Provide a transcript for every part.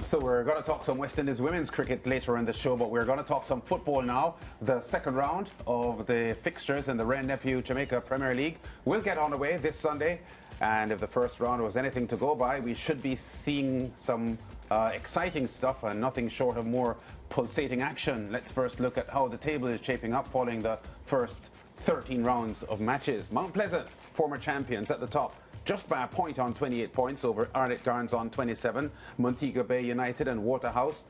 So we're going to talk some West Indies women's cricket later in the show, but we're going to talk some football now. The second round of the fixtures in the Wren Nephew Jamaica Premier League will get underway this Sunday. And if the first round was anything to go by, we should be seeing some exciting stuff and nothing short of more pulsating action. Let's first look at how the table is shaping up following the first 13 rounds of matches. Mount Pleasant, former champions, at the top, just by a point on 28 points over Arnett Gardens on 27. Montego Bay United and Waterhouse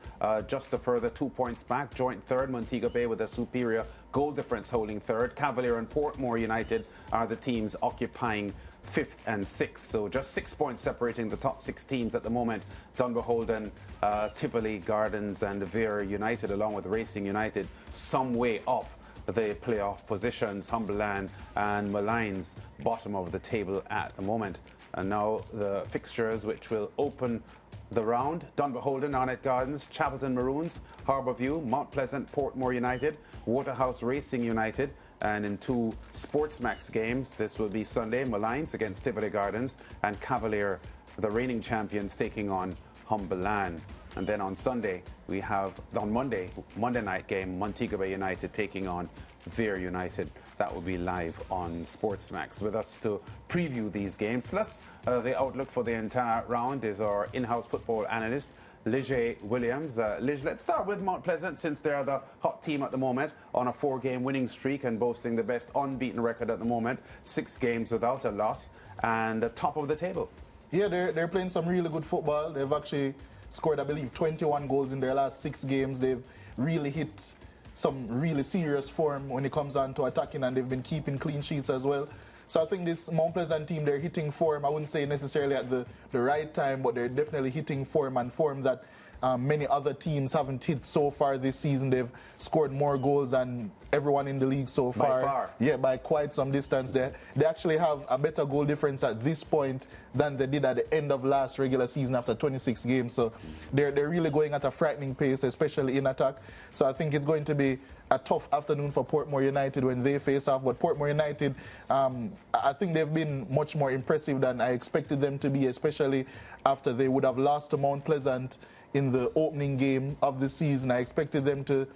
just a further 2 points back. Joint third, Montego Bay with a superior goal difference holding third. Cavalier and Portmore United are the teams occupying fifth and sixth. So just 6 points separating the top six teams at the moment. Dunbeholden, Tivoli Gardens and Vere United along with Racing United some way off the playoff positions. Humberland and Malines bottom of the table at the moment. And now the fixtures which will open the round: Dunbeholden, Arnett Gardens, Chapleton Maroons, Harbour View, Mount Pleasant, Portmore United, Waterhouse Racing United. And in two SportsMax games, this will be Sunday, Malines against Tivoli Gardens and Cavalier, the reigning champions, taking on Humberland. And then on Sunday, we have, on Monday night game, Montego Bay United taking on Vere United. That will be live on SportsMax. With us to preview these games, plus the outlook for the entire round, is our in-house football analyst, Lige Williams. Lige, let's start with Mount Pleasant, since they're the hot team at the moment on a 4-game winning streak and boasting the best unbeaten record at the moment, 6 games without a loss, and top of the table. Yeah, they're playing some really good football. They've actually scored, I believe, 21 goals in their last 6 games. They've really hit some really serious form when it comes on to attacking, and they've been keeping clean sheets as well. So I think this Mount Pleasant team, they're hitting form. I wouldn't say necessarily at the right time, but they're definitely hitting form, and form that many other teams haven't hit so far this season. They've scored more goals than everyone in the league so far. By far. Yeah, by quite some distance. They actually have a better goal difference at this point than they did at the end of last regular season after 26 games. So they're really going at a frightening pace, especially in attack. So I think it's going to be a tough afternoon for Portmore United when they face off. But Portmore United, I think they've been much more impressive than I expected them to be, especially after they would have lost to Mount Pleasant in the opening game of the season. I expected them to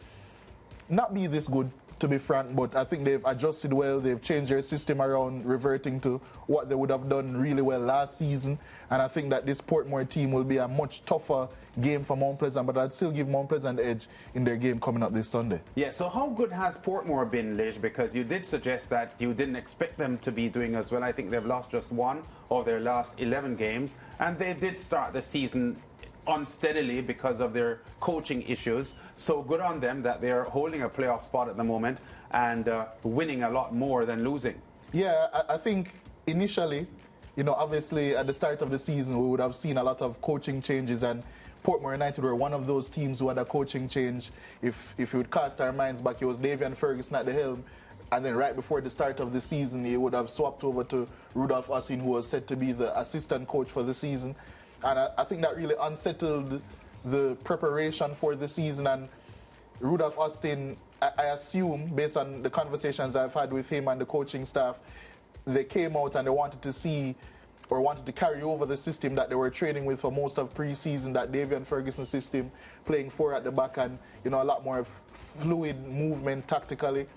not be this good, to be frank, but I think they've adjusted well. They've changed their system around, reverting to what they would have done really well last season. And I think that this Portmore team will be a much tougher game for Mount Pleasant, but I'd still give Mount Pleasant edge in their game coming up this Sunday. Yeah, so how good has Portmore been, Lige? Because you did suggest that you didn't expect them to be doing as well. I think they've lost just 1 of their last 11 games, and they did start the season unsteadily because of their coaching issues. So good on them that they're holding a playoff spot at the moment and winning a lot more than losing. Yeah, I think initially, you know, obviously at the start of the season we would have seen a lot of coaching changes, and Portmore United were one of those teams who had a coaching change. If you would cast our minds back, it was Davian Ferguson at the helm, and then right before the start of the season he would have swapped over to Rudolph Austin, who was set to be the assistant coach for the season. And I think that really unsettled the preparation for the season. And Rudolph Austin, I assume, based on the conversations I've had with him and the coaching staff, they came out and they wanted to see, or wanted to carry over the system that they were training with for most of pre-season, that Davian Ferguson system, playing 4 at the back and, you know, a lot more fluid movement tactically.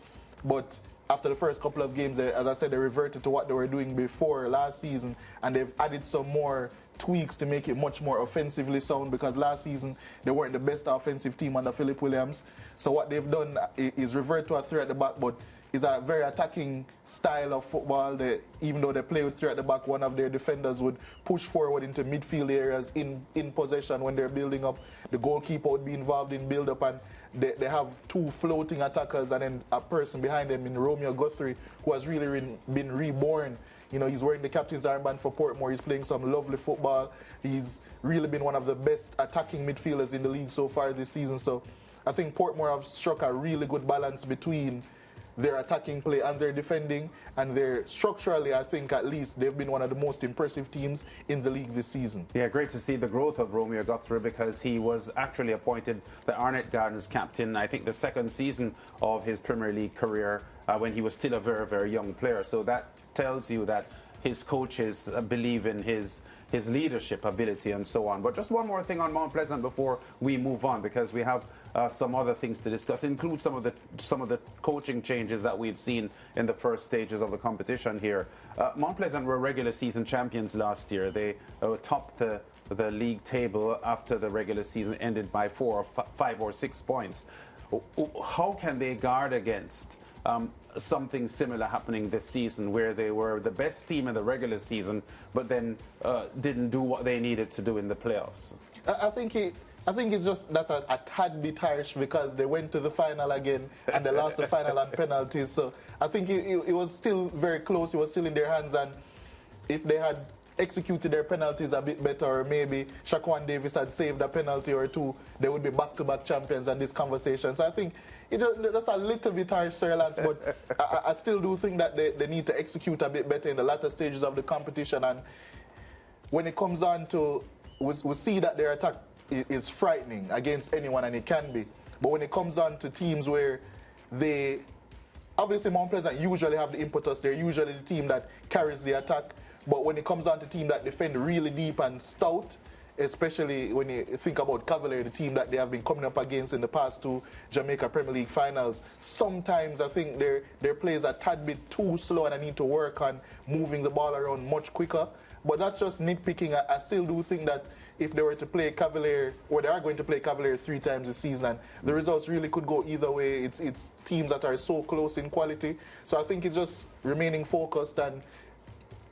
But after the first couple of games, as I said, they reverted to what they were doing before last season, and they've added some more tweaks to make it much more offensively sound, because last season they weren't the best offensive team under Philip Williams. So what they've done is revert to a 3 at the back, but it's a very attacking style of football. Even though they play with 3 at the back, one of their defenders would push forward into midfield areas in possession when they're building up. The goalkeeper would be involved in build-up, and they have 2 floating attackers and then a person behind them in Romeo Guthrie, who has really been reborn. You know, he's wearing the captain's armband for Portmore. He's playing some lovely football. He's really been one of the best attacking midfielders in the league so far this season. So I think Portmore have struck a really good balance between their attacking play and their defending, and they're structurally, I think at least, they've been one of the most impressive teams in the league this season. Yeah, great to see the growth of Romeo Guthrie, because he was actually appointed the Arnett Gardens captain, I think the 2nd season of his Premier League career, when he was still a very, very young player. So that tells you that his coaches believe in his leadership ability and so on. But just one more thing on Mount Pleasant before we move on, because we have some other things to discuss, include some of the coaching changes that we've seen in the first stages of the competition here. Mount Pleasant were regular season champions last year. They topped the league table after the regular season ended by 5 or 6 points. How can they guard against something similar happening this season, where they were the best team in the regular season but then didn't do what they needed to do in the playoffs? I think it's just that's a tad bit harsh, because they went to the final again and they lost the final on penalties. So I think it was still very close. It was still in their hands, and if they had executed their penalties a bit better, or maybe Shaquan Davis had saved a penalty or two, they would be back-to-back champions in this conversation. So I think that's a little bit harsh, Sir Lance, but I still do think that they need to execute a bit better in the latter stages of the competition. And when it comes on to, we see that their attack is frightening against anyone, and it can be. But when it comes on to teams where they, obviously Mount Pleasant usually have the impetus, they're usually the team that carries the attack. But when it comes down to teams that defend really deep and stout, especially when you think about Cavalier, the team that they have been coming up against in the past 2 Jamaica Premier League finals, sometimes I think their plays are a tad bit too slow, and I need to work on moving the ball around much quicker. But that's just nitpicking. I still do think that if they were to play Cavalier, or they are going to play Cavalier 3 times this season, and the results really could go either way. It's teams that are so close in quality. So I think it's just remaining focused, and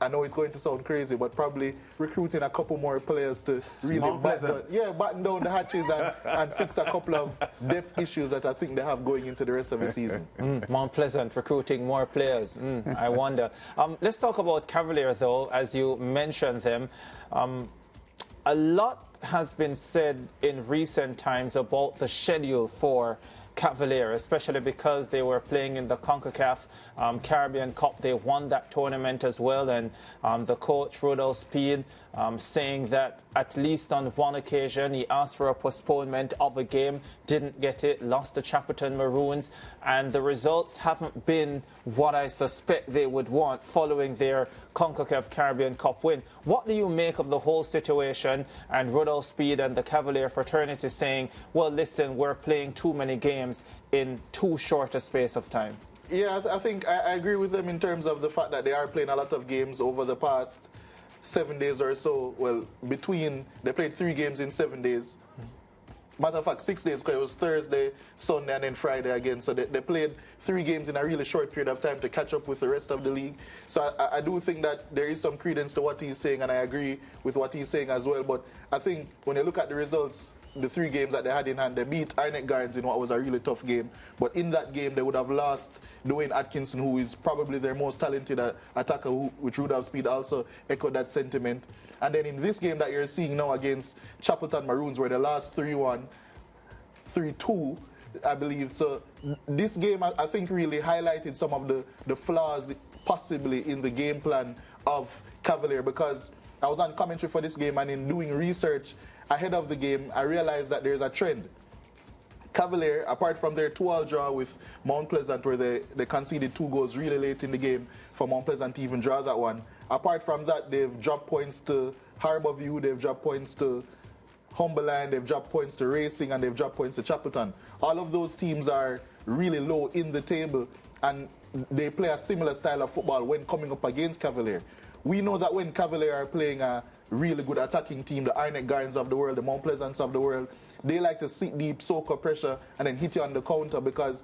I know it's going to sound crazy, but probably recruiting a couple more players to really batten down the hatches and fix a couple of depth issues that I think they have going into the rest of the season. Mount Pleasant recruiting more players. I wonder. Let's talk about Cavalier, though, as you mentioned them. A lot has been said in recent times about the schedule for Cavalier, especially because they were playing in the CONCACAF Caribbean Cup. They won that tournament as well, and the coach, Rudolph Speed, saying that at least on one occasion he asked for a postponement of a game, didn't get it, lost to Chapleton Maroons, and the results haven't been what I suspect they would want following their CONCACAF Caribbean Cup win. What do you make of the whole situation, and Rudolph Speed and the Cavalier fraternity saying, well, listen, we're playing too many games in too short a space of time? Yeah, I think I agree with them in terms of the fact that they are playing a lot of games over the past 7 days or so. Well, they played 3 games in 7 days. Matter of fact, 6 days, because it was Thursday, Sunday, and then Friday again. So they played 3 games in a really short period of time to catch up with the rest of the league. So I do think that there is some credence to what he's saying, and I agree with what he's saying as well. But I think when you look at the results, the 3 games that they had in hand, they beat Arnett Gardens in what was a really tough game. But in that game, they would have lost Dwayne Atkinson, who is probably their most talented attacker, which Rudolph Speed also echoed that sentiment. And then in this game that you're seeing now against Chapleton Maroons, where they lost 3-1, 3-2, I believe. So this game, I think, really highlighted some of the flaws possibly in the game plan of Cavalier, because I was on commentary for this game, and in doing research ahead of the game, I realized that there's a trend. Cavalier, apart from their 2-2 draw with Mount Pleasant, where they conceded 2 goals really late in the game for Mount Pleasant to even draw that one, apart from that, they've dropped points to Harbour View, they've dropped points to Humberland, they've dropped points to Racing, and they've dropped points to Chapleton. All of those teams are really low in the table, and they play a similar style of football when coming up against Cavalier. We know that when Cavalier are playing a really good attacking team, the Arnett Gardens of the world, the Mount Pleasants of the world, they like to sit deep, soak up pressure, and then hit you on the counter, because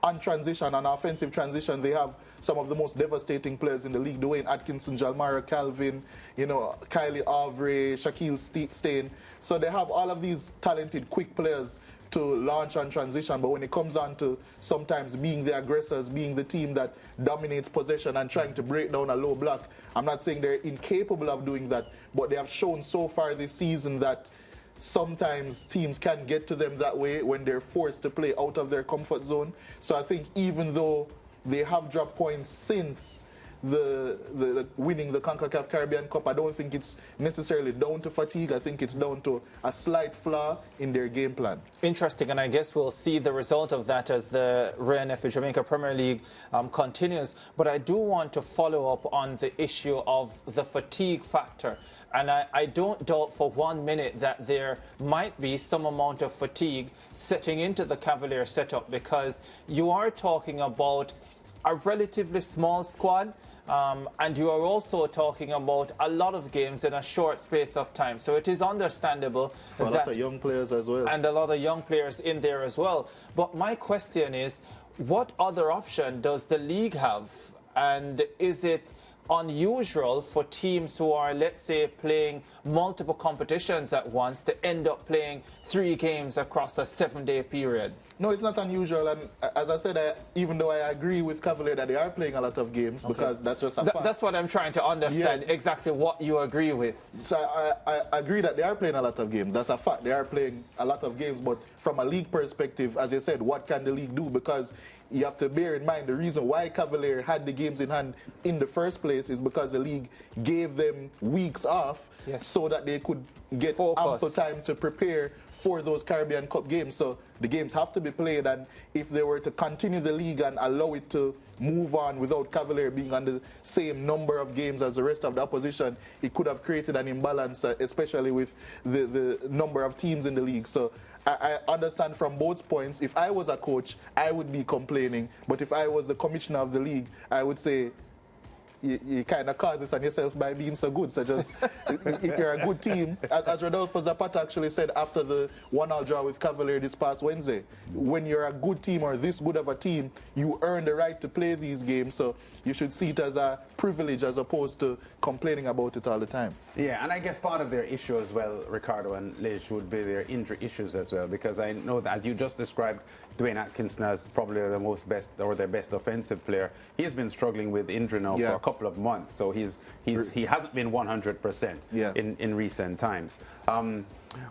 on transition, on offensive transition, they have some of the most devastating players in the league. Dwayne Atkinson, Jalmara Calvin, Kylie Avray, Shaquille Stain. So they have all of these talented, quick players to launch on transition, but when it comes on to sometimes being the aggressors, being the team that dominates possession and trying to break down a low block, I'm not saying they're incapable of doing that, but they have shown so far this season that sometimes teams can get to them that way when they're forced to play out of their comfort zone. So I think even though they have dropped points since the winning the CONCACAF Caribbean Cup, I don't think it's necessarily down to fatigue. I think it's down to a slight flaw in their game plan. Interesting, and I guess we'll see the result of that as the RNF Jamaica Premier League continues. But I do want to follow up on the issue of the fatigue factor. And I don't doubt for 1 minute that there might be some amount of fatigue setting into the Cavalier setup, because you are talking about a relatively small squad, and you are also talking about a lot of games in a short space of time. So it is understandable for a lot of young players as well. And a lot of young players in there as well. But my question is, what other option does the league have? And is it unusual for teams who are, let's say, playing multiple competitions at once to end up playing 3 games across a 7-day period? No, it's not unusual, and as I said, even though I agree with Cavalier that they are playing a lot of games, because that's just a fact. That's what I'm trying to understand, exactly what you agree with. So I agree that they are playing a lot of games. That's a fact. They are playing a lot of games, but from a league perspective, as I said, what can the league do? Because you have to bear in mind the reason why Cavalier had the games in hand in the first place is because the league gave them weeks off so that they could get ample time to prepare for those Caribbean Cup games. So the games have to be played, and if they were to continue the league and allow it to move on without Cavalier being on the same number of games as the rest of the opposition, it could have created an imbalance, especially with the number of teams in the league. So I understand from both points. If I was a coach, I would be complaining. But if I was the commissioner of the league, I would say, you kind of cause this on yourself by being so good. So just, if you're a good team, as Rodolfo Zapata actually said after the 1-1 draw with Cavalier this past Wednesday, when you're a good team or this good of a team, you earn the right to play these games. So you should see it as a privilege as opposed to complaining about it all the time. Yeah, and I guess part of their issue as well, Ricardo and Liz, would be their injury issues as well, because I know that, as you just described, Dwayne Atkinson as probably their best offensive player. He's been struggling with injury now for a couple of months, so he hasn't been 100% in recent times.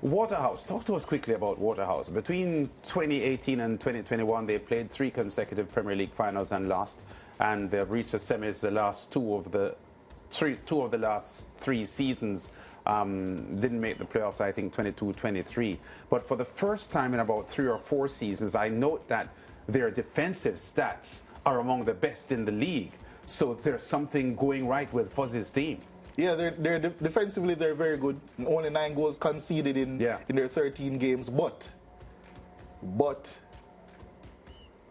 Waterhouse, talk to us quickly about Waterhouse. Between 2018 and 2021, they played 3 consecutive Premier League finals and lost, and they've reached the semis the last two of the last 3 seasons. Didn't make the playoffs, I think, 22-23. But for the first time in about 3 or 4 seasons, I note that their defensive stats are among the best in the league. So there's something going right with Fuzzy's team. Yeah, they're defensively they're very good. Only 9 goals conceded in their 13 games. But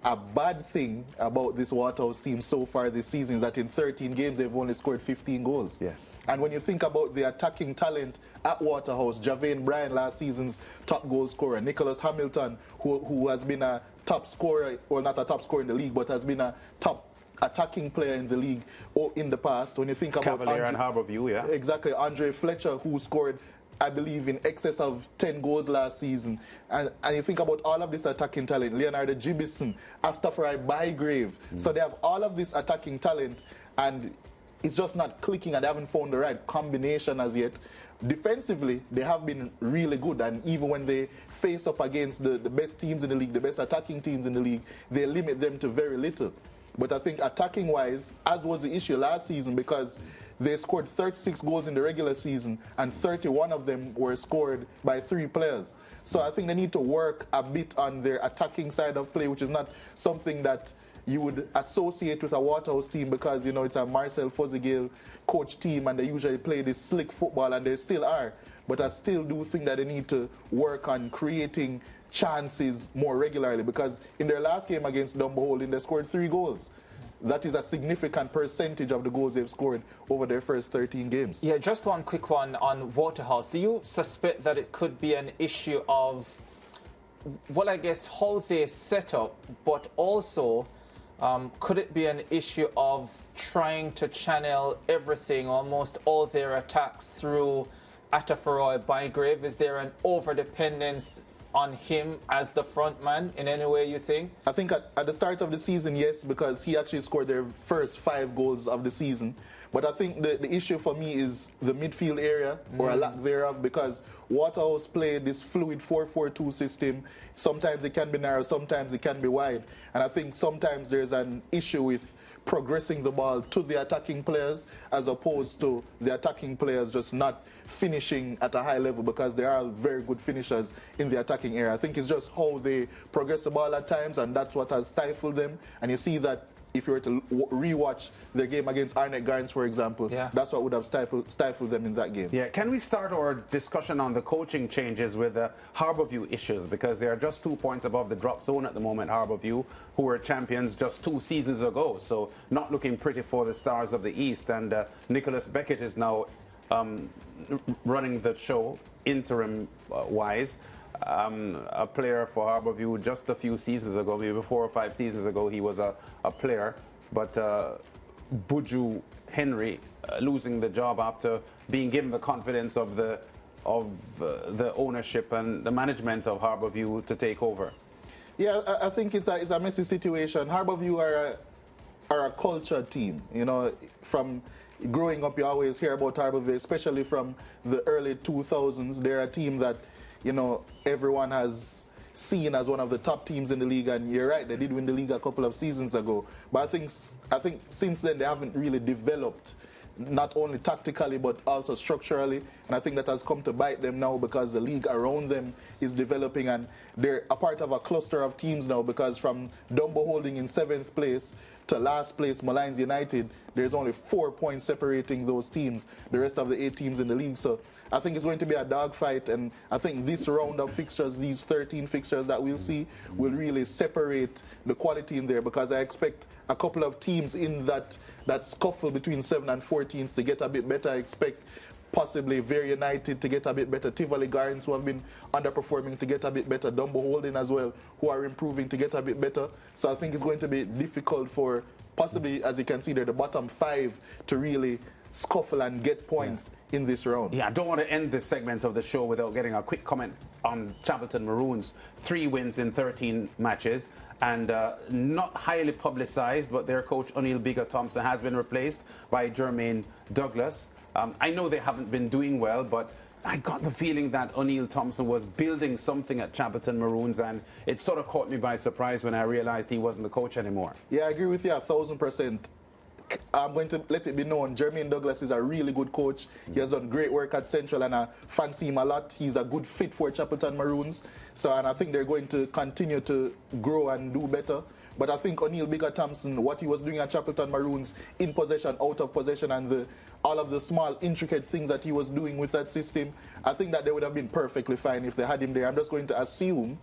a bad thing about this Waterhouse team so far this season is that in 13 games they've only scored 15 goals. Yes. And when you think about the attacking talent at Waterhouse, Javane Bryan, last season's top goal scorer, Nicholas Hamilton, who has been a top scorer, or not a top scorer in the league, but has been a top attacking player in the league in the past. When you think about Cavalier and Harbour View, exactly, Andre Fletcher, who scored, I believe, in excess of 10 goals last season. And you think about all of this attacking talent, Leonardo Gibson, Aftafari Bygrave. So they have all of this attacking talent, and it's just not clicking, and they haven't found the right combination as yet. Defensively, they have been really good, and even when they face up against the best teams in the league, the best attacking teams in the league, they limit them to very little. But I think attacking-wise, as was the issue last season, because they scored 36 goals in the regular season, and 31 of them were scored by 3 players. So I think they need to work a bit on their attacking side of play, which is not something that you would associate with a Waterhouse team, because, you know, it's a Marcel Fuzzy-Gale coach team, and they usually play this slick football, and they still are. But I still do think that they need to work on creating chances more regularly, because in their last game against Dumbo Holding, they scored 3 goals. That is a significant percentage of the goals they've scored over their first 13 games. Yeah, just one quick one on Waterhouse. Do you suspect that it could be an issue of, well, I guess, how they set up, but also could it be an issue of trying to channel everything, almost all their attacks, through Attafuroy Bygrave? Is there an over-dependence on him as the front man in any way, you think? I think at the start of the season, yes, because he actually scored their first 5 goals of the season. But I think the issue for me is the midfield area, or a lack thereof, because Waterhouse played this fluid 4-4-2 system. Sometimes it can be narrow, sometimes it can be wide. And I think sometimes there's an issue with progressing the ball to the attacking players as opposed to the attacking players just not finishing at a high level, because they are very good finishers in the attacking area. I think it's just how they progress the ball at times, and that's what has stifled them. And you see that if you were to rewatch their game against Arnett Gardens, for example, that's what would have stifled them in that game. Yeah, can we start our discussion on the coaching changes with the Harbour View issues? Because they are just 2 points above the drop zone at the moment, Harbour View, who were champions just 2 seasons ago. So not looking pretty for the Stars of the East. And Nicholas Beckett is now running the show interim-wise. A player for Harbour View just a few seasons ago, maybe 4 or 5 seasons ago, he was a player. But Buju Henry losing the job after being given the confidence of the ownership and the management of Harbour View to take over. Yeah, I think it's a messy situation. Harbour View are a culture team. You know, from growing up, you always hear about Harbour View, especially from the early 2000s. They're a team that, you know, everyone has seen as one of the top teams in the league, and you're right, they did win the league a couple of seasons ago. But I think since then they haven't really developed, not only tactically but also structurally, and I think that has come to bite them now, because the league around them is developing, and they're a part of a cluster of teams now, because from Dumbo holding in 7th place to last place Malines United, there's only 4 points separating those teams, the rest of the 8 teams in the league. So I think it's going to be a dogfight, and I think this round of fixtures, these 13 fixtures that we'll see, will really separate the quality in there, because I expect a couple of teams in that scuffle between 7th and 14th to get a bit better. I expect possibly Very United to get a bit better, Tivoli Gardens, who have been underperforming, to get a bit better, Dumbo Holding as well, who are improving, to get a bit better. So I think it's going to be difficult for possibly, as you can see there, the bottom 5 to really scuffle and get points in this round. Yeah, I don't want to end this segment of the show without getting a quick comment on Chapleton Maroons. 3 wins in 13 matches, and not highly publicized, but their coach O'Neill Bigger Thompson has been replaced by Jermaine Douglas. I know they haven't been doing well, but I got the feeling that O'Neill Thompson was building something at Chapleton Maroons, and it sort of caught me by surprise when I realized he wasn't the coach anymore. Yeah, I agree with you 1,000%. I'm going to let it be known, Jermaine Douglas is a really good coach. He has done great work at Central, and I fancy him a lot. He's a good fit for Chapleton Maroons. So, and I think they're going to continue to grow and do better. But I think O'Neill Bigger Thompson, what he was doing at Chapleton Maroons, in possession, out of possession, and all of the small, intricate things that he was doing with that system, I think that they would have been perfectly fine if they had him there. I'm just going to assume,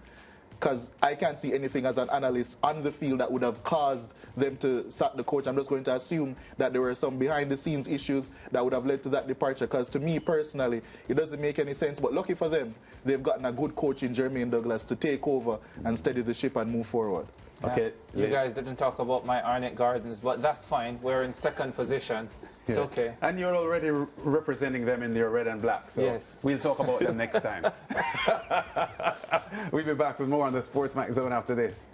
because I can't see anything as an analyst on the field that would have caused them to sack the coach. I'm just going to assume that there were some behind-the-scenes issues that would have led to that departure, because to me personally, it doesn't make any sense. But lucky for them, they've gotten a good coach in Jermaine Douglas to take over and steady the ship and move forward. Yeah. Okay. You guys didn't talk about my Arnett Gardens, but that's fine. We're in 2nd position. It's okay. And you're already representing them in their red and black, so we'll talk about them next time. We'll be back with more on the SportsMax Zone after this.